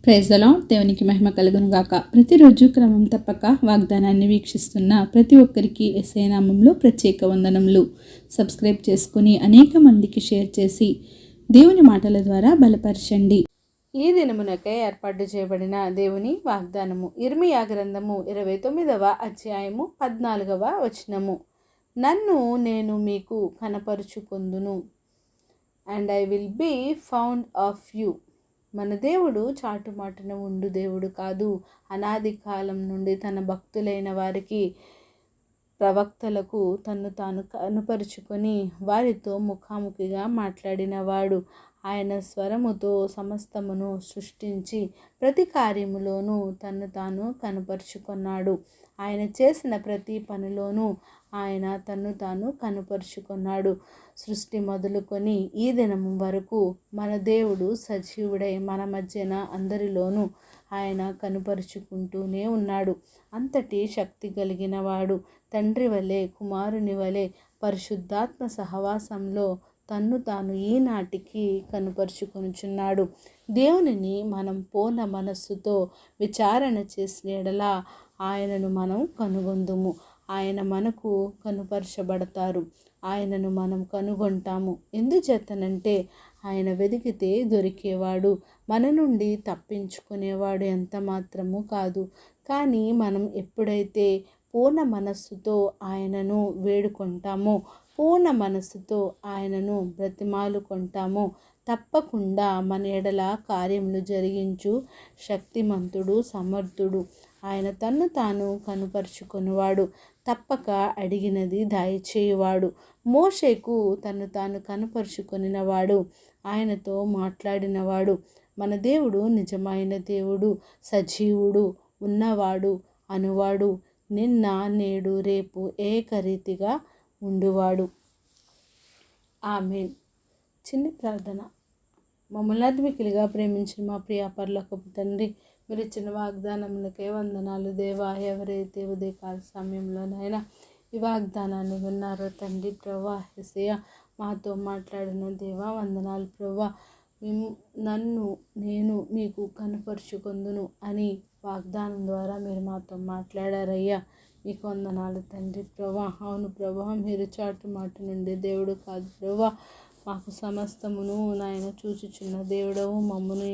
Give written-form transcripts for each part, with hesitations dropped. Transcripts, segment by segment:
Praise the lord. దేవునికి మహిమ కలుగును గాక. ప్రతిరోజు క్రమం తప్పక వాగ్దానాన్ని వీక్షిస్తున్న ప్రతి ఒక్కరికి యేసయ్య నామములో ప్రత్యేక వందనములు. సబ్స్క్రైబ్ చేసుకుని అనేక మందికి షేర్ చేసి దేవుని మాటల ద్వారా బలపరచండి. ఈ దినమునకై ఏర్పాటు చేయబడిన దేవుని వాగ్దానము ఇర్మియా గ్రంథము 29వ అధ్యాయము 14వ వచనము. నన్ను నేను మీకు కనపరుచుకొందును, and I will be found of you. మన దేవుడు చాటుమాటున ఉండు దేవుడు కాదు. అనాది కాలం నుండి తన భక్తులైన వారికి, ప్రవక్తలకు తన్ను తాను కనుపరుచుకొని వారితో ముఖాముఖిగా మాట్లాడినవాడు. ఆయన స్వరముతో సమస్తమును సృష్టించి ప్రతి కార్యములోనూ తన్ను తాను కనుపరుచుకున్నాడు. ఆయన చేసిన ప్రతి పనిలోనూ ఆయన తన్ను తాను కనుపరుచుకున్నాడు. సృష్టి మొదలుకొని ఈ దినము వరకు మన దేవుడు సజీవుడై మన మధ్యన అందరిలోనూ ఆయన కనుపరుచుకుంటూనే ఉన్నాడు. అంతటి శక్తి కలిగిన వాడు తండ్రి వలె, కుమారుని వలె పరిశుద్ధాత్మ సహవాసంలో తన్ను తాను ఈనాటికి కనుపరుచుకొనుచున్నాడు. దేవునిని మనం పూర్ణ మనస్సుతో విచారణ చేసిన యెడల ఆయనను మనం కనుగొందుము. ఆయన మనకు కనుపరచబడతారు. ఆయనను మనం కనుగొంటాము. ఎందుచేతనంటే ఆయన వెదికితే దొరికేవాడు, మన నుండి తప్పించుకునేవాడు ఎంత మాత్రము కాదు. కానీ మనం ఎప్పుడైతే పూర్ణ మనస్సుతో ఆయనను వేడుకుంటామో, పూర్ణ మనస్సుతో ఆయనను బ్రతిమాలుకుంటామో, తప్పకుండా మన ఎడల కార్యములు జరిగించు శక్తిమంతుడు, సమర్థుడు. ఆయన తన్ను తాను కనుపరుచుకునేవాడు. తప్పక అడిగినది దయచేయువాడు. మోషేకు తన్ను తాను కనుపరుచుకొనినవాడు, ఆయనతో మాట్లాడినవాడు. మన దేవుడు నిజమైన దేవుడు, సజీవుడు, ఉన్నవాడు, అనువాడు, నిన్న నేడు రేపు ఏకరీతిగా ఉండువాడు. ఆమేన్. చిన్ని ప్రార్థన. మమ్మల్ని అద్మికిలిగా ప్రేమించిన మా ప్రియ పరలోకపు తండ్రి, మీరు ఇచ్చిన వాగ్దానములకే వందనాలు దేవా. ఎవరైతే ఉదయకాల సమయంలోనైనా ఈ వాగ్దానాన్ని విన్నారో తండ్రి ప్రభువా, యేసయ్య మాతో మాట్లాడిన దేవా వందనాలు ప్రభువా. నన్ను నేను మీకు కనుపరుచుకొందును అని వాగ్దానం ద్వారా మీరు మాతో మాట్లాడారయ్యా. మీకు వందనాలు తండ్రి ప్రభువా. అవును ప్రభువా, మీరు చాటు మాట నుండి దేవుడు కాదు ప్రభువా. మాకు సమస్తమును నాయన చూచుచున్న దేవుడవు, మమ్మను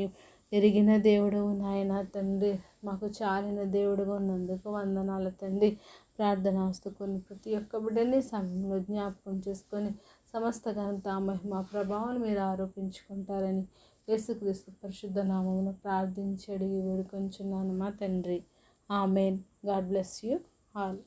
ఎరిగిన దేవుడవు నాయన తండ్రి. మాకు చాలిన దేవుడుగా ఉన్నందుకు వందనాలు తండ్రి. ప్రార్థన ఆస్తుకొని ప్రతి ఒక్క బిడ్డని సమయంలో జ్ఞాపకం చేసుకొని సమస్త ఘనత, మహిమ, ప్రభావాలు మీరు ఆరోపించుకుంటారని యేసుక్రీస్తు పరిశుద్ధ నామమున ప్రార్థించి అడిగి వేడుకొంచున్నాను మా తండ్రి. Amen. God bless you all.